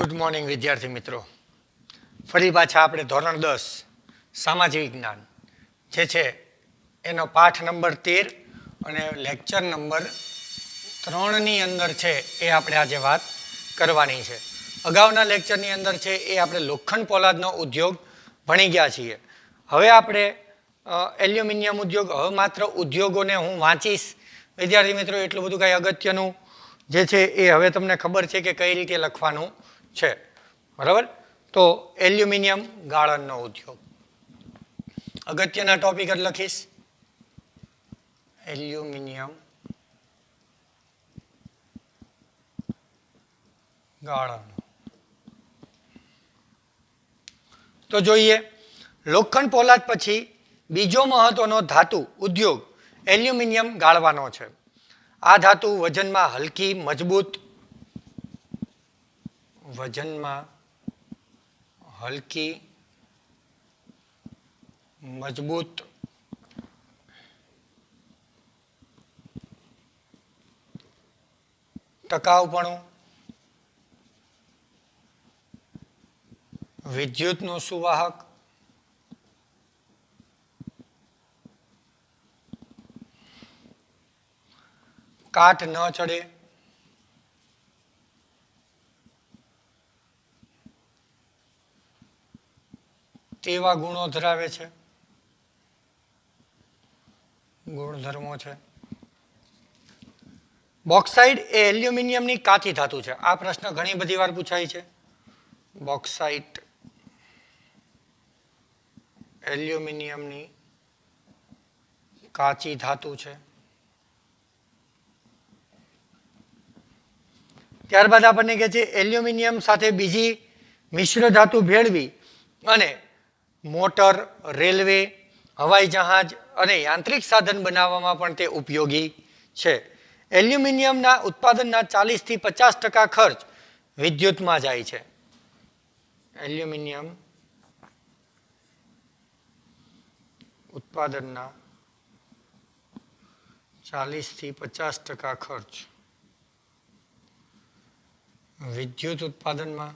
Good morning વિદ્યાર્થી મિત્રો. ફરી પાછા આપણે ધોરણ 10 સામાજિક વિજ્ઞાન જે છે એનો પાઠ નંબર 13 અને લેક્ચર નંબર 3 ની અંદર છે એ આપણે આજે વાત કરવાની છે. અગાઉના લેક્ચરની અંદર છે એ આપણે લોખંડ પોલાદનો ઉદ્યોગ ભણી ગયા છીએ. હવે આપણે એલ્યુમિનિયમ ઉદ્યોગ, હવે માત્ર ઉદ્યોગોને હું વાંચીશ વિદ્યાર્થી મિત્રો. એટલું બધું કાંઈ અગત્યનું જે છે એ હવે તમને ખબર છે કે કઈ રીતે લખવાનું છે, બરાબર. તો એલ્યુમિનિયમ ગાળણનો ઉદ્યોગ અગત્યના ટોપિક જ લખીશ. એલ્યુમિનિયમ ગાળણ. તો જોઈએ, લોખંડ પોલાદ પછી બીજો મહત્વનો ધાતુ ઉદ્યોગ એલ્યુમિનિયમ ગાળવાનો છે. આ ધાતુ વજનમાં હલકી, મજબૂત, વજનમાં હલકી, મજબૂત, ટકાઉપણું, વિદ્યુતનું સુવાહક, કાટ ન ચડે, તેવા ગુણો ધરાવે છે, ગુણધર્મો છે. બોક્સાઇટ એ એલ્યુમિનિયમની કાચી ધાતુ છે. આ પ્રશ્ન ઘણી બધી વાર પૂછાય છે. બોક્સાઇટ એલ્યુમિનિયમની કાચી ધાતુ છે. ત્યારબાદ આપણને કહે છે એલ્યુમિનિયમ સાથે બીજી મિશ્ર ધાતુ ભેળવી અને મોટર, રેલવે, હવાઈ જહાજ અને યાંત્રિક સાધન બનાવવામાં પણ તે ઉપયોગી છે. એલ્યુમિનિયમના ઉત્પાદનના 40 થી 50% ખર્ચ વિદ્યુતમાં જાય છે. એલ્યુમિનિયમ ઉત્પાદનના 40 થી 50% ખર્ચ વિદ્યુત ઉત્પાદનમાં.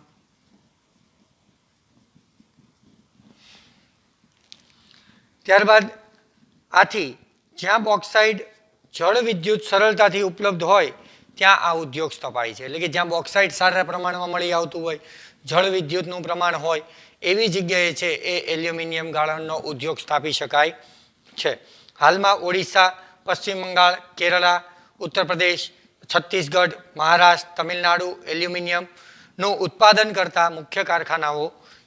ત્યારબાદ આથી જ્યાં બોક્સાઇડ જળ વિદ્યુત સરળતાથી ઉપલબ્ધ હોય ત્યાં આ ઉદ્યોગ સ્થપાય છે. એટલે કે જ્યાં બોક્સાઇડ સારા પ્રમાણમાં મળી આવતું હોય, જળ વિદ્યુતનું પ્રમાણ હોય, એવી જગ્યાએ છે એ એલ્યુમિનિયમ ગાળણનો ઉદ્યોગ સ્થાપી શકાય છે. હાલમાં ઓડિશા, પશ્ચિમ બંગાળ, કેરળા, ઉત્તર પ્રદેશ, છત્તીસગઢ, મહારાષ્ટ્ર, તમિલનાડુ એલ્યુમિનિયમનું ઉત્પાદન કરતા મુખ્ય કારખાનાઓ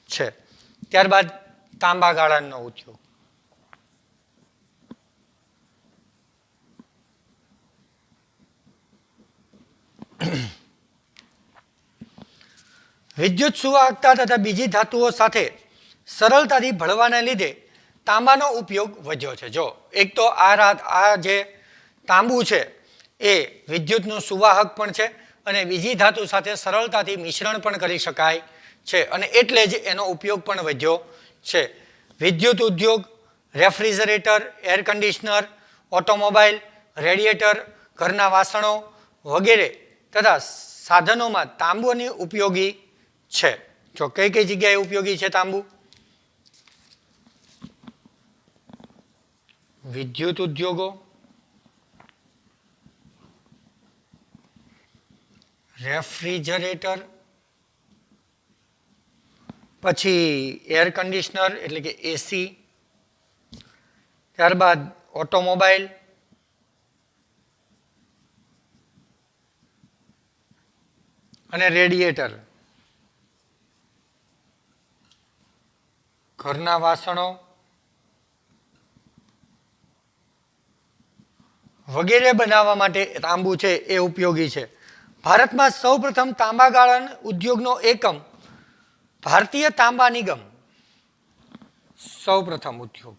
છે. ત્યારબાદ તાંબા ગાળણનો ઉદ્યોગ. વિદ્યુત સુવાહકતા તથા બીજી ધાતુઓ સાથે સરળતાથી ભળવાને લીધે તાંબાનો ઉપયોગ વધ્યો છે. જો એક તો આ જે તાંબુ છે એ વિદ્યુતનું સુવાહક પણ છે અને બીજી ધાતુ સાથે સરળતાથી મિશ્રણ પણ કરી શકાય છે અને એટલે જ એનો ઉપયોગ પણ વધ્યો છે. વિદ્યુત ઉદ્યોગ, refrigerator, air conditioner, automobile, radiator, ઘરના વાસણો વગેરે તથા સાધનોમાં તાંબુની ઉપયોગી છે. જો કઈ કઈ જગ્યાએ ઉપયોગી છે તાંબુ? વિદ્યુત ઉદ્યોગો, રેફ્રિજરેટર, પછી એર કન્ડિશનર એટલે કે એસી, ત્યારબાદ ઓટોમોબાઈલ, અને રેડિએટર, ઘરના વાસણો વગેરે બનાવવા માટે તાંબુ છે એ ઉપયોગી છે. ભારતમાં સૌપ્રથમ તાંબા ગાળણ ઉદ્યોગનો એકમ ભારતીય તાંબા નિગમ સૌપ્રથમ ઉદ્યોગ.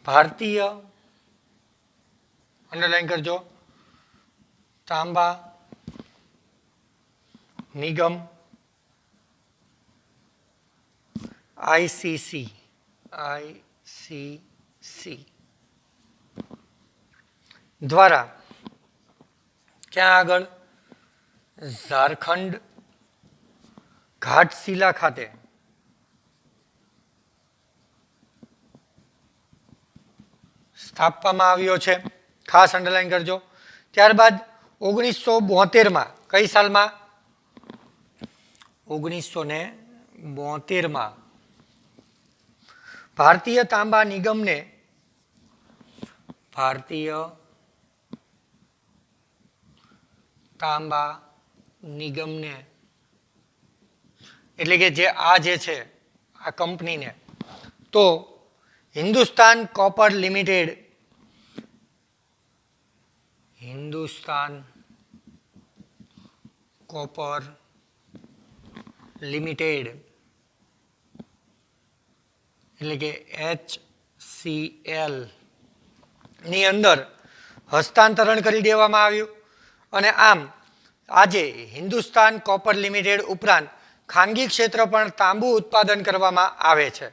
ભારતીય, અંડરલાઈન કરજો, તાંબા નિગમ આઈસીસી દ્વારા ક્યાં આગળ? ઝારખંડ ઘાટશિલા ખાતે સ્થાપવામાં આવ્યો છે. ખાસ અંડરલાઈન કરજો. ત્યારબાદ 1972માં કઈ સાલમાં? 1972માં ભારતીય તાંબા નિગમને એટલે કે જે આ જે છે આ કંપનીને તો હિન્દુસ્તાન કોપર લિમિટેડ એટલે કે HCL ની અંદર હસ્તાંતરણ કરી દેવામાં આવ્યું અને આમ આજે હિન્દુસ્તાન કોપર લિમિટેડ ઉપરાંત ખાનગી ક્ષેત્ર પણ તાંબુ ઉત્પાદન કરવામાં આવે છે.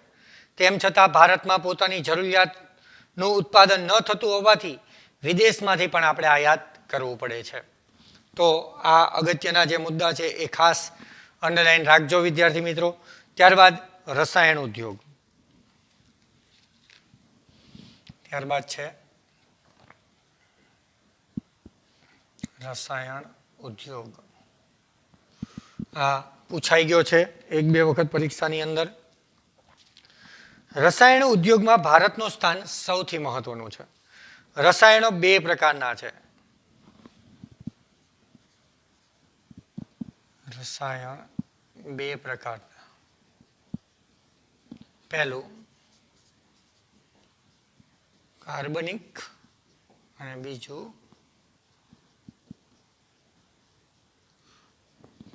તેમ છતાં ભારતમાં પોતાની જરૂરિયાતનું ઉત્પાદન ન થતું હોવાથી વિદેશમાંથી પણ આપણે આયાત કરવું પડે છે. તો આ અગત્યના જે મુદ્દા છે એ ખાસ અંડરલાઈન રાખજો વિદ્યાર્થી મિત્રો. ત્યારબાદ રસાયણ ઉદ્યોગ. ત્યારબાદ છે રસાયણ ઉદ્યોગ. આ પૂછાઈ ગયો છે એક બે વખત પરીક્ષાની અંદર. રસાયણ ઉદ્યોગમાં ભારતનું સ્થાન સૌથી મહત્વનું છે. રસાયણો બે પ્રકારના છે. પહેલું કાર્બનિક અને બીજું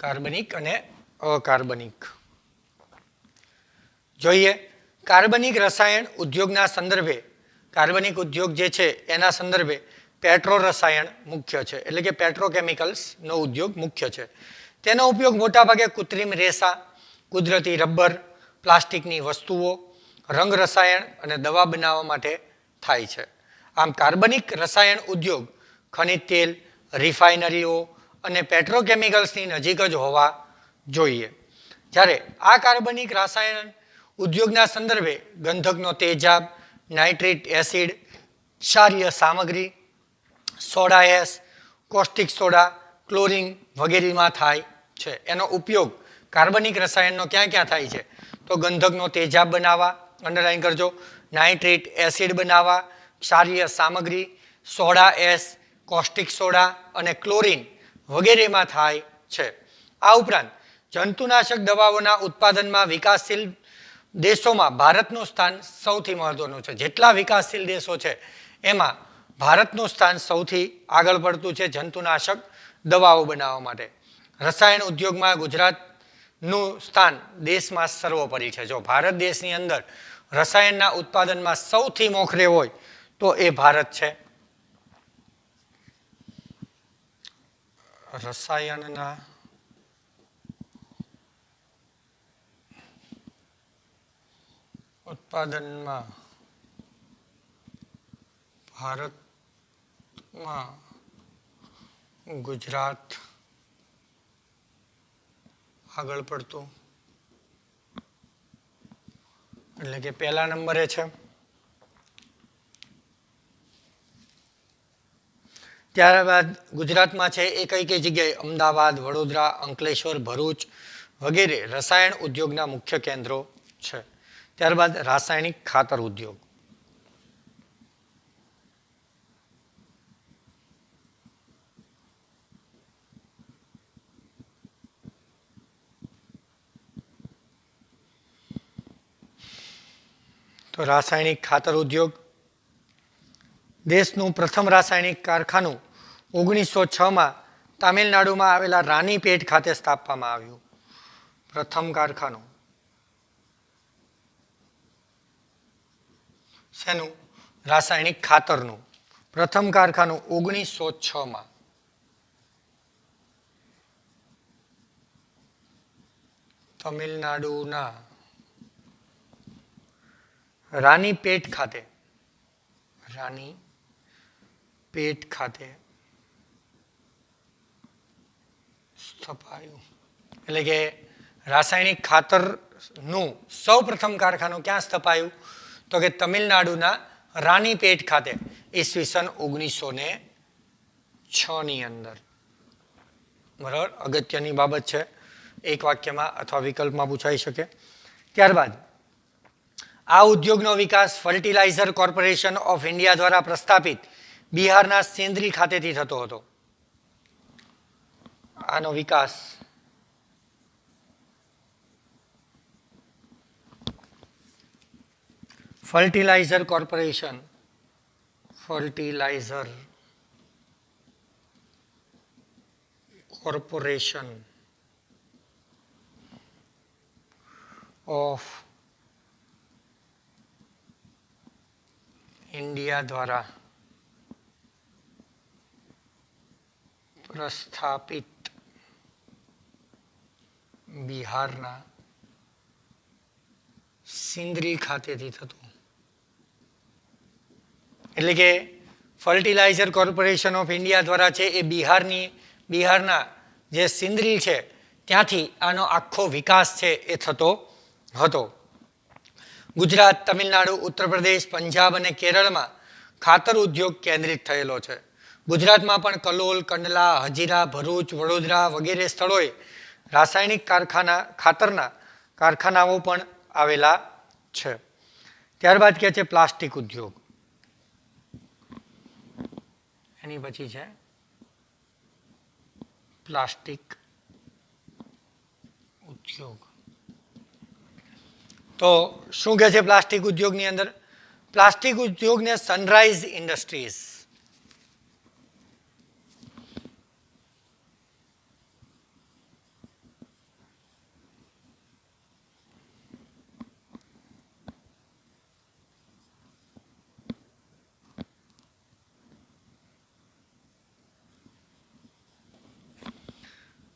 કાર્બનિક અને અકાર્બનિક. જોઈએ કાર્બનિક રસાયણ ઉદ્યોગના સંદર્ભે, કાર્બનિક ઉદ્યોગ જે છે એના સંદર્ભે પેટ્રો રસાયણ મુખ્ય છે, એટલે કે પેટ્રોકેમિકલ્સનો ઉદ્યોગ મુખ્ય છે. તેનો ઉપયોગ મોટાભાગે કૃત્રિમ રેસા, કુદરતી રબર, પ્લાસ્ટિકની વસ્તુઓ, રંગ રસાયણ અને દવા બનાવવા માટે થાય છે. આમ કાર્બનિક રસાયણ ઉદ્યોગ ખનિજ તેલ, રિફાઇનરીઓ અને પેટ્રોકેમિકલ્સની નજીક જ હોવા જોઈએ. જ્યારે આ કાર્બનિક રસાયણ ઉદ્યોગના સંદર્ભે ગંધકનો તેજાબ, નાઇટ્રિક એસિડ, ક્ષારીય સામગ્રી, soda ash, caustic soda, chlorine વગેરેમાં થાય છે. એનો ઉપયોગ કાર્બનિક રસાયણનો ક્યાં ક્યાં થાય છે? તો ગંધકનો તેજાબ બનાવવા, અંડરલાઈન કરજો, નાઇટ્રિક એસિડ બનાવવા, ક્ષારીય સામગ્રી, સોડા એશ, કોસ્ટિક સોડા અને ક્લોરિન વગેરેમાં થાય છે. આ ઉપરાંત જંતુનાશક દવાઓના ઉત્પાદનમાં વિકાસશીલ દેશોમાં ભારતનું સ્થાન સૌથી મહત્વનું છે. જેટલા વિકાસશીલ દેશો છે એમાં ભારતનું સ્થાન સૌથી આગળ પડતું છે જંતુનાશક દવાઓ બનાવવા માટે. રસાયણ ઉદ્યોગમાં ગુજરાતનું સ્થાન દેશમાં સર્વોપરી છે. જો ભારત દેશની અંદર રસાયણના ઉત્પાદનમાં સૌથી મોખરે હોય તો એ ભારત છે. રસાયણના ઉત્પાદનમાં ભારતમાં ગુજરાત આગળ પડતું, એટલે કે પહેલા નંબરે છે. ત્યારબાદ ગુજરાતમાં છે એ કઈ કઈ જગ્યાએ? અમદાવાદ, વડોદરા, અંકલેશ્વર, ભરૂચ વગેરે રસાયણ ઉદ્યોગના મુખ્ય કેન્દ્રો છે. ત્યારબાદ રાસાયણિક ખાતર ઉદ્યોગ. તો રાસાયણિક ખાતર ઉદ્યોગ દેશનું પ્રથમ રાસાયણિક કારખાનું 1906માં તામિલનાડુમાં આવેલા રાનીપેટ ખાતે સ્થાપવામાં આવ્યું. પ્રથમ કારખાનું શેનું? રાસાયણિક ખાતરનું. પ્રથમ કારખાનું 1906માં. તમિલનાડુના રાનીપેટ ખાતે સ્થપાયું એટલે કે રાસાયણિક ખાતરનું સૌ પ્રથમ કારખાનું ક્યાં સ્થપાયું? તો કે તમિલનાડુના રાનીપેટ ખાતે ઈસવીસન 1906 ની અંદર. બરાબર, અગત્યની બાબત છે, એક વાક્યમાં અથવા વિકલ્પમાં પૂછાઈ શકે. ત્યારબાદ આ ઉદ્યોગનો વિકાસ ફર્ટિલાઇઝર કોર્પોરેશન ઓફ ઇન્ડિયા દ્વારા પ્રસ્થાપિત બિહારના સેન્દ્રી ખાતેથી થતો હતો. આનો વિકાસ ફર્ટિલાઇઝર કોર્પોરેશન ઓફ ઇન્ડિયા દ્વારા પ્રસ્થાપિત બિહારના સિંદરી ખાતેથી થતું. એટલે કે ફર્ટિલાઇઝર કોર્પોરેશન ઓફ ઇન્ડિયા દ્વારા છે એ બિહારના જે સિંદરી છે ત્યાંથી આનો આખો વિકાસ છે એ થતો હતો. ગુજરાત, તમિલનાડુ, ઉત્તર પ્રદેશ, પંજાબ અને કેરળમાં ખાતર ઉદ્યોગ કેન્દ્રિત થયેલો છે. ગુજરાતમાં પણ કલોલ, કંડલા, હજીરા, ભરૂચ, વડોદરા વગેરે સ્થળોએ રાસાયણિક ખાતરના કારખાનાઓ પણ આવેલા છે. ત્યારબાદ કહે છે પ્લાસ્ટિક ઉદ્યોગ. એની પછી છે પ્લાસ્ટિક ઉદ્યોગ. તો શું કહે છે પ્લાસ્ટિક ઉદ્યોગની અંદર? પ્લાસ્ટિક ઉદ્યોગને સનરાઈઝ ઇન્ડસ્ટ્રીઝ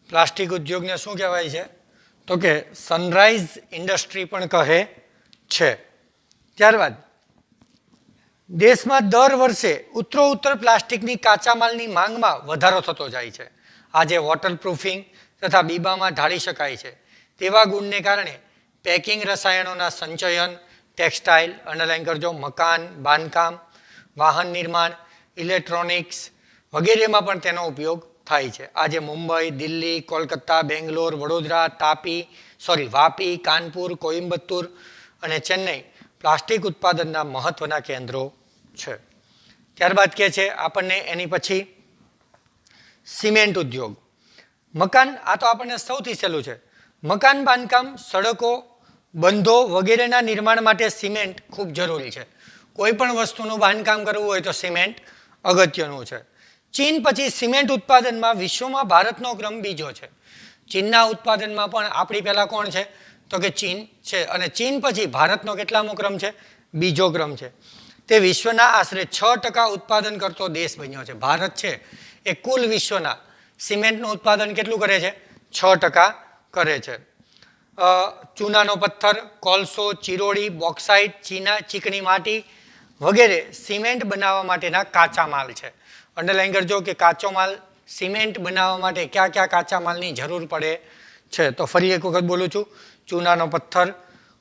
પ્લાસ્ટિક ઉદ્યોગને શું કહેવાય છે? તો કે સનરાઈઝ ઇન્ડસ્ટ્રી પણ કહે છે. ત્યારબાદ દેશમાં દર વર્ષે ઉત્તરોત્તર પ્લાસ્ટિકની કાચા માલની માંગમાં વધારો થતો જાય છે. આજે વોટરપ્રૂફિંગ તથા બીબામાં ઢાળી શકાય છે તેવા ગુણને કારણે પેકિંગ રસાયણોના સંચયન, ટેક્સટાઇલ, અંડરલાઈન કરજો, મકાન, બાંધકામ, વાહન નિર્માણ, ઇલેક્ટ્રોનિક્સ વગેરેમાં પણ તેનો ઉપયોગ થાય છે. આજે મુંબઈ, દિલ્હી, કોલકાતા, બેંગ્લોર, વડોદરા, વાપી, કાનપુર, કોઇમ્બતુર અને ચેન્નઈ પ્લાસ્ટિક ઉત્પાદનના મહત્વના કેન્દ્રો છે. ત્યારબાદ કહે છે આપણને એની પછી સિમેન્ટ ઉદ્યોગ. મકાન, આ તો આપણને સૌથી સહેલું છે. મકાન બાંધકામ, સડકો, બંધો વગેરેના નિર્માણ માટે સિમેન્ટ ખૂબ જરૂરી છે. કોઈ પણ વસ્તુનું બાંધકામ કરવું હોય તો સિમેન્ટ અગત્યનું છે. ચીન પછી સિમેન્ટ ઉત્પાદનમાં વિશ્વમાં ભારતનો ક્રમ બીજો છે. ચીનના ઉત્પાદનમાં પણ આપણી પહેલા કોણ છે? તો કે ચીન છે. અને ચીન પછી ભારતનો કેટલામો ક્રમ છે? બીજો ક્રમ છે. તે વિશ્વના આશરે 6% ઉત્પાદન કરતો દેશ બન્યો છે. ભારત છે એ કુલ વિશ્વના સિમેન્ટનું ઉત્પાદન કેટલું કરે છે? 6% કરે છે. ચૂનાનો પથ્થર, કોલસો, ચિરોડી, બોક્સાઇટ, ચીકણી માટી વગેરે સિમેન્ટ બનાવવા માટેના કાચા માલ છે. અંડરલાઈન કરજો કે કાચો માલ સિમેન્ટ બનાવવા માટે કયા કયા કાચા માલની જરૂર પડે છે. તો ફરી એક વખત બોલું છું. ચૂનાનો પથ્થર,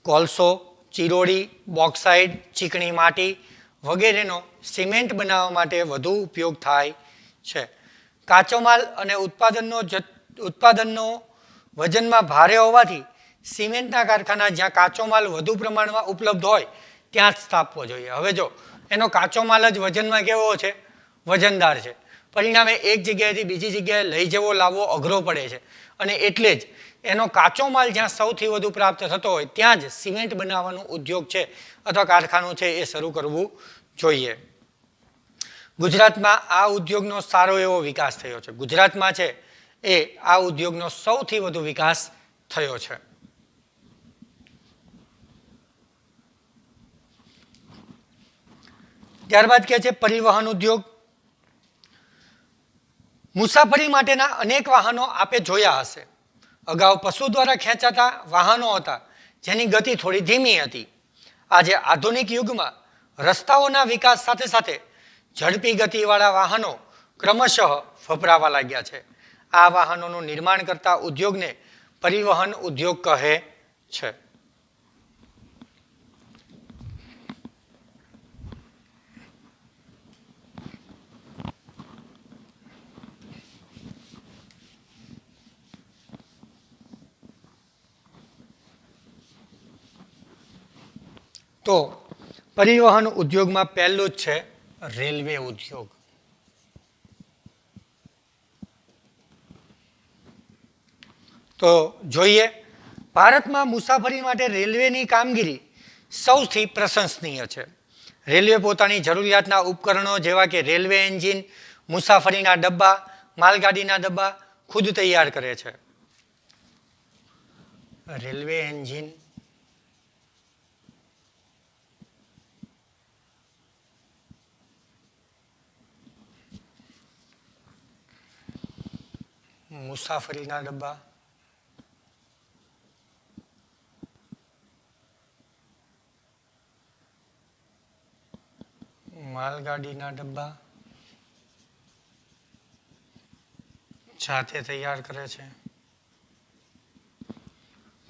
કોલસો, ચિરોડી, બોક્સાઇટ, ચીકણી માટી વગેરેનો સિમેન્ટ બનાવવા માટે વધુ ઉપયોગ થાય છે. કાચો માલ અને ઉત્પાદનનો વજનમાં ભારે હોવાથી સિમેન્ટના કારખાના જ્યાં કાચો માલ વધુ પ્રમાણમાં ઉપલબ્ધ હોય ત્યાં જ સ્થાપવો જોઈએ. હવે જો એનો કાચો માલ જ વજનમાં કેવો છે? વજનદાર છે. પરિણામે એક જગ્યાએથી બીજી જગ્યાએ લઈ જવો લાવવો અઘરો પડે છે. અને એટલે જ એનો કાચો માલ જ્યાં સૌથી વધુ પ્રાપ્ત થતો હોય ત્યાં જ સિમેન્ટ બનાવવાનું ઉદ્યોગ છે અથવા કારખાનું છે એ શરૂ કરવું જોઈએ. ગુજરાતમાં આ ઉદ્યોગનો સારો એવો વિકાસ થયો છે. ગુજરાતમાં છે એ આ ઉદ્યોગનો સૌથી વધુ વિકાસ થયો છે. ત્યારબાદ કહે છે પરિવહન ઉદ્યોગ. મુસાફરી માટેના અનેક વાહનો આપે જોયા હશે. અગાઉ પશુ દ્વારા ખેંચાતા વાહનો હતા જેની ગતિ થોડી ધીમી હતી. આજે આધુનિક યુગમાં રસ્તાઓના વિકાસ સાથે સાથે ઝડપી ગતિવાળા વાહનો ક્રમશઃ વપરાવા લાગ્યા છે. આ વાહનોનું નિર્માણ કરતા ઉદ્યોગને પરિવહન ઉદ્યોગ કહે છે. તો પરિવહન ઉદ્યોગમાં પહેલું જ છે રેલવે ઉદ્યોગ. તો જોઈએ, ભારતમાં મુસાફરી માટે રેલવેની કામગીરી સૌથી પ્રશંસનીય છે. રેલવે પોતાની જરૂરિયાતના ઉપકરણો જેવા કે રેલવે એન્જિન, મુસાફરીના ડબ્બા, માલગાડીના ડબ્બા ખુદ તૈયાર કરે છે. રેલવે એન્જિન, મુસાફરીના ડબ્બા, માલગાડીના ડબ્બા જાતે તૈયાર કરે છે.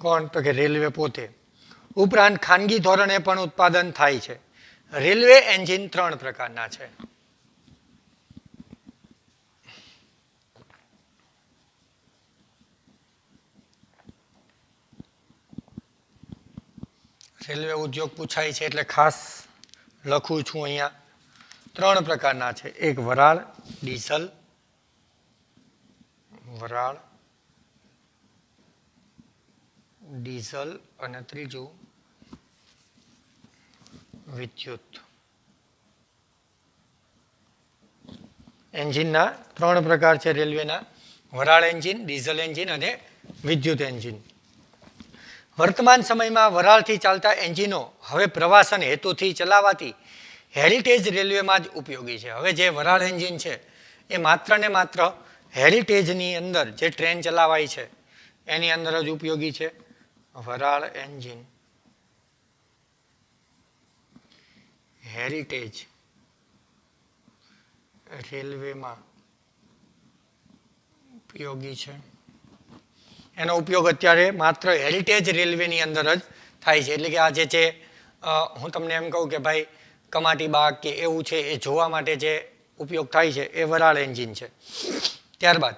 કોણ? તો કે રેલવે પોતે. ઉપરાંત ખાનગી ધોરણે પણ ઉત્પાદન થાય છે. રેલવે એન્જિન 3 પ્રકારના છે. રેલવે ઉદ્યોગ પૂછાય છે એટલે ખાસ લખું છું અહીંયા. 3 પ્રકારના છે. એક વરાળ, ડીઝલ, વરાળ, ડીઝલ અને ત્રીજું વિદ્યુત. એન્જિનના 3 પ્રકાર છે રેલવેના: વરાળ એન્જિન, ડીઝલ એન્જિન અને વિદ્યુત એન્જિન. વર્તમાન સમયમાં વરાળથી ચાલતા એન્જિનો હવે પ્રવાસન હેતુથી ચલાવાતી હેરિટેજ રેલવેમાં જ ઉપયોગી છે. હવે જે વરાળ એન્જિન છે એ માત્ર ને માત્ર હેરિટેજની અંદર જે ટ્રેન ચલાવાય છે એની અંદર જ ઉપયોગી છે. વરાળ એન્જિન હેરિટેજ રેલવેમાં ઉપયોગી છે. એનો ઉપયોગ અત્યારે માત્ર હેરિટેજ રેલવેની અંદર જ થાય છે. એટલે કે આ જે છે, હું તમને એમ કહું કે ભાઈ કમાટી બાગ કે એવું છે, એ જોવા માટે જે ઉપયોગ થાય છે એ વરાળ એન્જિન છે. ત્યારબાદ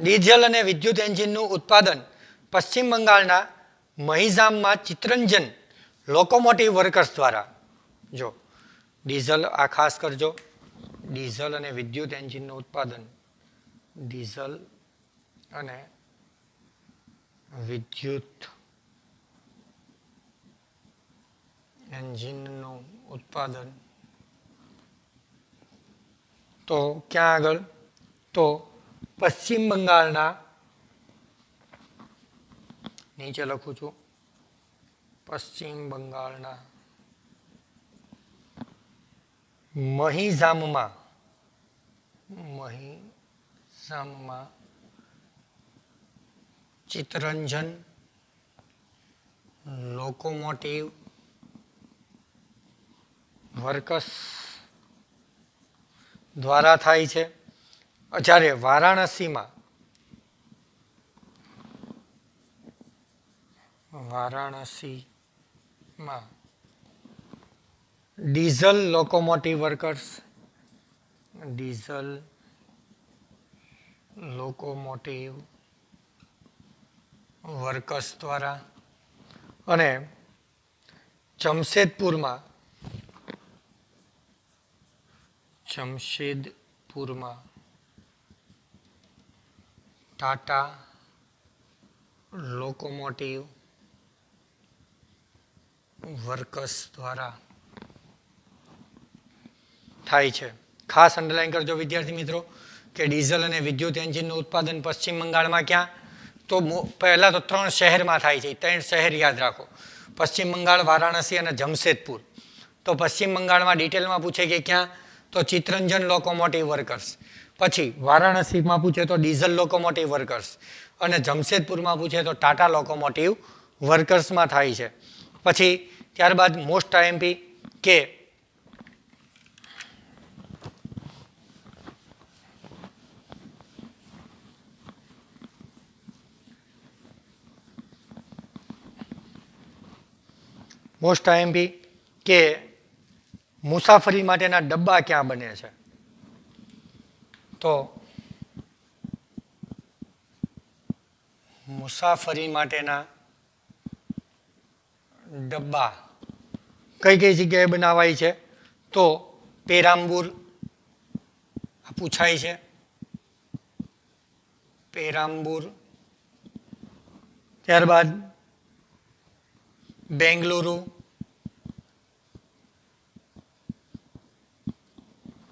ડીઝલ અને વિદ્યુત એન્જિનનું ઉત્પાદન પશ્ચિમ બંગાળના મહિઝામમાં ચિત્તરંજન લોકોમોટિવ વર્કર્સ દ્વારા. જો ડીઝલ, આ ખાસ કરજો, ડીઝલ અને વિદ્યુત એન્જિનનું ઉત્પાદન, ડીઝલ અને વિદ્યુત એન્જિનનું ઉત્પાદન તો ક્યાં આગળ? તો પશ્ચિમ બંગાળના, નીચે લખું છું, પશ્ચિમ બંગાળના મહિઝામમાં ચિત્તરંજન લોકોમોટિવ વર્કર્સ દ્વારા થાય છે. જ્યારે વારાણસીમાં diesel locomotive workers, diesel locomotive workers દ્વારા, અને જમશેદપુરમાં ટાટા લોકોમોટિવ વર્કર્સ દ્વારા થાય છે. ખાસ અંડરલાઈન કરજો વિદ્યાર્થી મિત્રો કે ડીઝલ અને વિદ્યુત એન્જિનનું ઉત્પાદન પશ્ચિમ બંગાળમાં ક્યાં? તો પહેલા તો 3 શહેરમાં થાય છે. 3 શહેર યાદ રાખો: પશ્ચિમ બંગાળ, વારાણસી અને જમશેદપુર. તો પશ્ચિમ બંગાળમાં ડિટેલમાં પૂછે કે ક્યાં? તો ચિત્તરંજન લોકોમોટિવ વર્કર્સ. પછી વારાણસીમાં પૂછે તો ડીઝલ લોકોમોટિવ વર્કર્સ, અને જમશેદપુરમાં પૂછે તો ટાટા લોકોમોટિવ વર્કર્સમાં થાય છે. પછી ત્યારબાદ મોસ્ટ આઈએમપી કે મોસ્ટ આઈએમપી કે મુસાફરી માટેના ડબ્બા ક્યાં બને છે? તો મુસાફરી માટેના ડબ્બા કઈ કઈ જગ્યાએ બનાવાય છે? તો પેરામ્બુર પૂછાય છે, પેરામ્બુર, ત્યારબાદ બેંગલુરુ,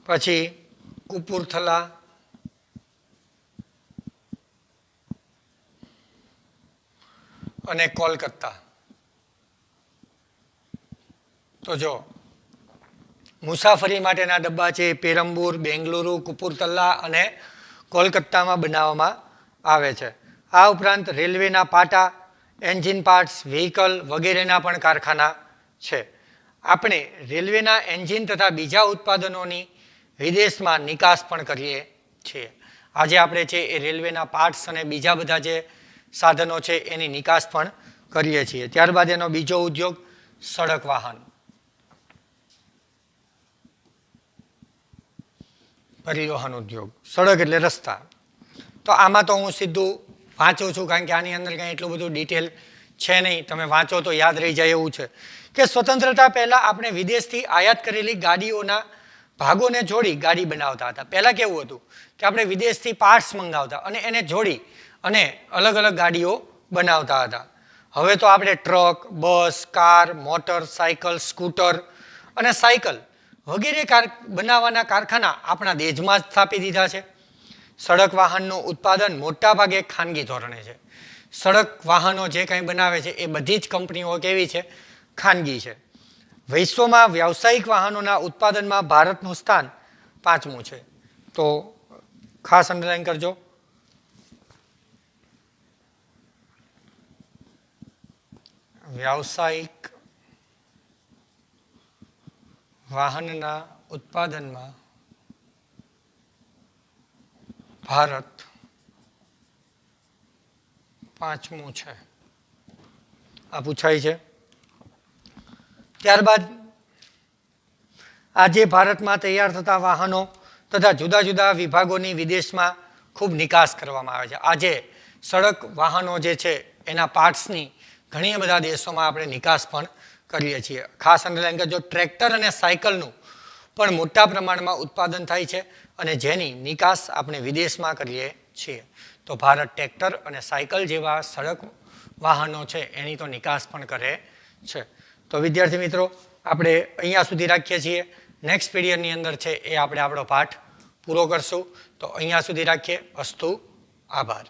પછી કપૂરથલા, અને કોલકાતા. તો જો મુસાફરી માટેના ડબ્બા છે પેરમ્બુર, બેંગલુરુ, કપૂરથલા અને કોલકાતામાં બનાવવામાં આવે છે. આ ઉપરાંત રેલવેના પાટા, એન્જિન પાર્ટ્સ, વ્હીકલ વગેરેના પણ કારખાના છે. આપણે રેલવેના એન્જિન તથા બીજા ઉત્પાદનોની વિદેશમાં નિકાસ પણ કરીએ છીએ. આજે આપણે છે એ રેલવેના પાર્ટ્સ અને બીજા બધા જે સાધનો છે એની નિકાસ પણ કરીએ છીએ. ત્યારબાદ એનો બીજો ઉદ્યોગ સડક વાહન, પરિવહન ઉદ્યોગ. સડક એટલે રસ્તા. તો આમાં તો હું સીધું વાંચું છું કારણ કે આની અંદર કંઈ એટલું બધું ડિટેલ છે નહીં. તમે વાંચો તો યાદ રહી જાય એવું છે કે સ્વતંત્રતા પહેલા આપણે વિદેશથી આયાત કરેલી ગાડીઓના ભાગોને જોડી ગાડી બનાવતા હતા. પહેલા કેવું હતું કે આપણે વિદેશથી પાર્ટ્સ મંગાવતા અને એને જોડી અને અલગ અલગ ગાડીઓ બનાવતા હતા. હવે તો આપણે ટ્રક, બસ, કાર, મોટર સાયકલ, સ્કૂટર અને સાયકલ વગેરે બનાવવાના કારખાના આપણા દેશમાં જ સ્થાપી દીધા છે. સડક વાહનનું ઉત્પાદન મોટા ભાગે ખાનગી ધોરણે છે. સડક વાહનો જે કંઈ બનાવે છે એ બધી જ કંપનીઓ કેવી છે? ખાનગી છે. વિશ્વમાં વ્યાવસાયિક વાહનોના ઉત્પાદનમાં ભારતનું સ્થાન 5મું છે. તો ખાસ અંડરલાઈન કરજો. વ્યાવસાયિક વાહનના ઉત્પાદનમાં ભારત 5મું છે. આ પૂછાય છે. ત્યારબાદ આજે ભારતમાં તૈયાર થતા વાહનો તથા જુદા જુદા વિભાગોની વિદેશમાં ખૂબ નિકાસ કરવામાં આવે છે. આજે સડક વાહનો જે છે એના પાર્ટ્સની ઘણી બધા દેશોમાં આપણે નિકાસ પણ કરીએ છીએ. ખાસ અંડરલાઈન કરજો, ટ્રેક્ટર અને સાયકલનું પણ મોટા પ્રમાણમાં ઉત્પાદન થાય છે અને જેની નિકાસ આપણે વિદેશમાં કરીએ છીએ. તો ભારત ટ્રેક્ટર અને સાયકલ જેવા સડક વાહનો છે એની તો નિકાસ પણ કરે છે. તો વિદ્યાર્થી મિત્રો, આપણે અહીંયા સુધી રાખીએ છીએ. નેક્સ્ટ પીરિયડની અંદર છે એ આપણે આપણો પાઠ પૂરો કરશું. તો અહીંયા સુધી રાખીએ. અસ્તુ. આભાર.